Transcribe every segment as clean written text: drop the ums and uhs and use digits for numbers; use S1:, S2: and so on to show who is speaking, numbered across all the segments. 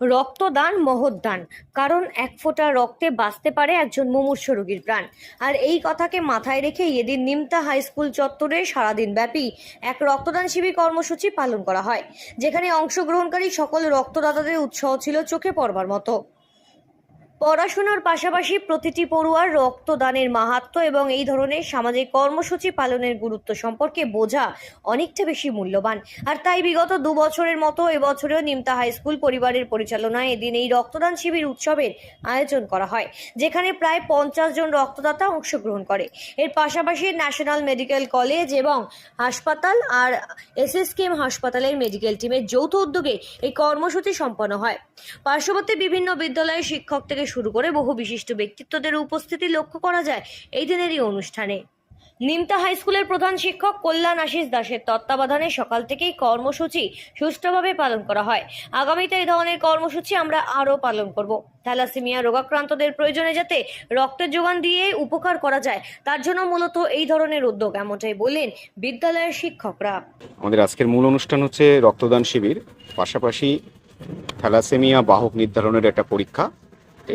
S1: রক্তদান মহৎদান, কারণ এক ফোঁটা রক্তে বাঁচতে পারে একজন মুমূর্ষ রোগীর প্রাণ। আর এই কথাকে মাথায় রেখে এদিন নিমতা হাই স্কুল চত্বরে সারাদিন ব্যাপী এক রক্তদান শিবির কর্মসূচি পালন করা হয়, যেখানে অংশগ্রহণকারী সকল রক্তদাতাদের উৎসাহ ছিল চোখে পড়বার মতো। পড়াশোনার পাশাপাশি প্রতিটি পড়ুয়ার রক্তদানের মাহাত্ম্য এবং এই ধরনের সামাজিক কর্মসূচি পালনের গুরুত্ব সম্পর্কে বোঝা অনেকটা বেশি মূল্যবান। আর তাই বিগত 2 বছরের মতো এবছরেও নিমতা হাই স্কুল পরিবারের পরিচালনায় এদিন এই রক্তদান শিবির উৎসবের আয়োজন করা হয়, যেখানে প্রায় 50 জন রক্তদাতা অংশগ্রহণ করে। এর পাশাপাশি ন্যাশনাল মেডিকেল কলেজ এবং হাসপাতাল আর এসএসকেএম হাসপাতালের মেডিকেল টিমের যৌথ উদ্যোগে এই কর্মসূচি সম্পন্ন হয়। পার্শ্ববর্তী বিভিন্ন বিদ্যালয়ের শিক্ষক থেকে শুরু করে বহু বিশিষ্ট ব্যক্তিত্বদের উপস্থিতি লক্ষ্য করা যায় এই দিনের এই অনুষ্ঠানে। নিমতা হাই স্কুলের প্রধান শিক্ষক কল্যাণ আশিস দাসের তত্ত্বাবধানে সকাল থেকেই কর্মসূচি সুষ্ঠুভাবে পালন করা হয়। আগামীতে এই ধরনের কর্মসূচি আমরা আরও পালন করব। থ্যালাসেমিয়া রোগাক্রান্তদের প্রয়োজনে যাতে রক্তের যোগান দিয়ে উপকার করা যায়, তার জন্য মূলত এই ধরনের উদ্যোগ, এমনটাই বললেন বিদ্যালয়ের শিক্ষকরা।
S2: আমাদের আজকের মূল অনুষ্ঠান হচ্ছে রক্তদান শিবির, পাশাপাশি থ্যালাসেমিয়া বাহক নির্ধারণের একটা পরীক্ষা।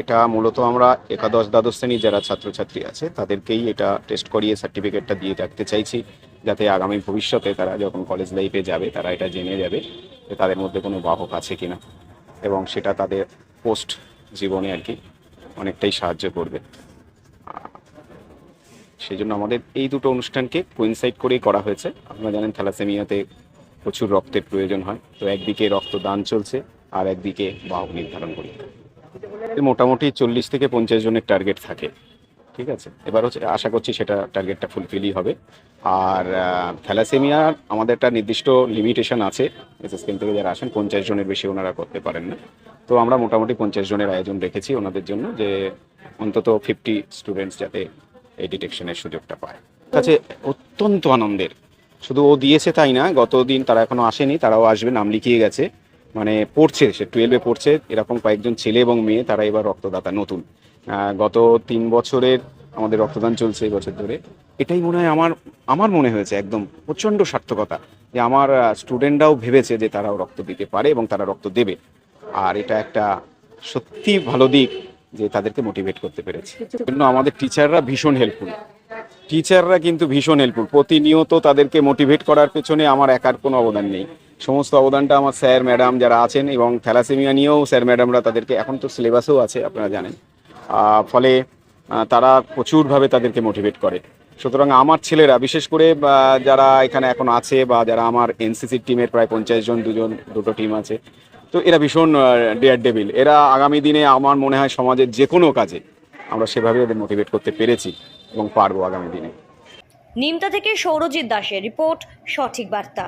S2: এটা মূলত আমরা একাদশ দ্বাদশ শ্রেণীর যারা ছাত্রছাত্রী আছে তাদেরকেই এটা টেস্ট করিয়ে সার্টিফিকেটটা দিয়ে রাখতে চাইছি, যাতে আগামী ভবিষ্যতে তারা যখন কলেজ লাইফে যাবে তারা এটা জেনে যাবে যে তাদের মধ্যে কোনো বাহক আছে কিনা, এবং সেটা তাদের পোস্ট জীবনে আর কি অনেকটাই সাহায্য করবে। সেই জন্য আমাদের এই দুটো অনুষ্ঠানকে কোইনসাইড করেই করা হয়েছে। আপনারা জানেন থ্যালাসেমিয়াতে প্রচুর রক্তের প্রয়োজন হয়, তো একদিকে রক্তদান চলছে আর একদিকে বাহক নির্ধারণ পরীক্ষা। মোটামুটি 40 থেকে 50 জনের টার্গেট থাকে, ঠিক আছে। এবার হচ্ছে আশা করছি সেটা টার্গেটটা ফুলফিলই হবে। আর থ্যালাসেমিয়ার আমাদের একটা নির্দিষ্ট লিমিটেশন আছে, এসএসকেএম থেকে যারা আসেন 50 জনের বেশি ওনারা করতে পারেন না। তো আমরা মোটামুটি 50 জনের আয়োজন রেখেছি ওনাদের জন্য, যে অন্তত 50 স্টুডেন্টস যাতে এই ডিটেকশনের সুযোগটা পায়। কাছে অত্যন্ত আনন্দের, শুধু ও দিয়েছে তাই না, গতদিন তারা এখনো আসেনি, তারাও আসবে, নাম লিখিয়ে গেছে, মানে পড়ছে, সে 12-এ পড়ছে। এরকম কয়েকজন ছেলে এবং মেয়ে, তারা এবার রক্তদাতা নতুন। গত 3 বছরের আমাদের রক্তদান চলছে এই বছর ধরে। এটাই মনে হয় আমার মনে হয়েছে একদম প্রচণ্ড সার্থকতা, যে আমার স্টুডেন্টরাও ভেবেছে যে তারাও রক্ত দিতে পারে এবং তারা রক্ত দেবে। আর এটা একটা সত্যি ভালো দিক যে তাদেরকে মোটিভেট করতে পেরেছে। জন্য আমাদের টিচাররা ভীষণ হেল্পফুল, প্রতিনিয়ত তাদেরকে মোটিভেট করার পেছনে আমার একার কোনো অবদান নেই। সমস্ত অবদানটা আমার স্যার ম্যাডাম যারা আছেন, এবং থ্যালাসেমিয়া নিয়েও স্যার ম্যাডামরা তাদেরকে, এখন তো সিলেবাসেও আছে আপনারা জানেন, ফলে তারা প্রচুরভাবে তাদেরকে মোটিভেট করে। সুতরাং আমার ছেলেরা, বিশেষ করে যারা এখানে এখন আছে বা যারা আমার এনসিসি টিমের প্রায় 50 জন, দুটো টিম আছে, তো এরা ভীষণ ডেয়ার ডেভিল। এরা আগামী দিনে আমার মনে হয় সমাজের যে কোনো কাজে আমরা সেভাবে এদের মোটিভেট করতে পেরেছি এবং পারবো আগামী দিনে।
S1: নিমতা থেকে সৌরজিৎ দাসের রিপোর্ট, সঠিক বার্তা।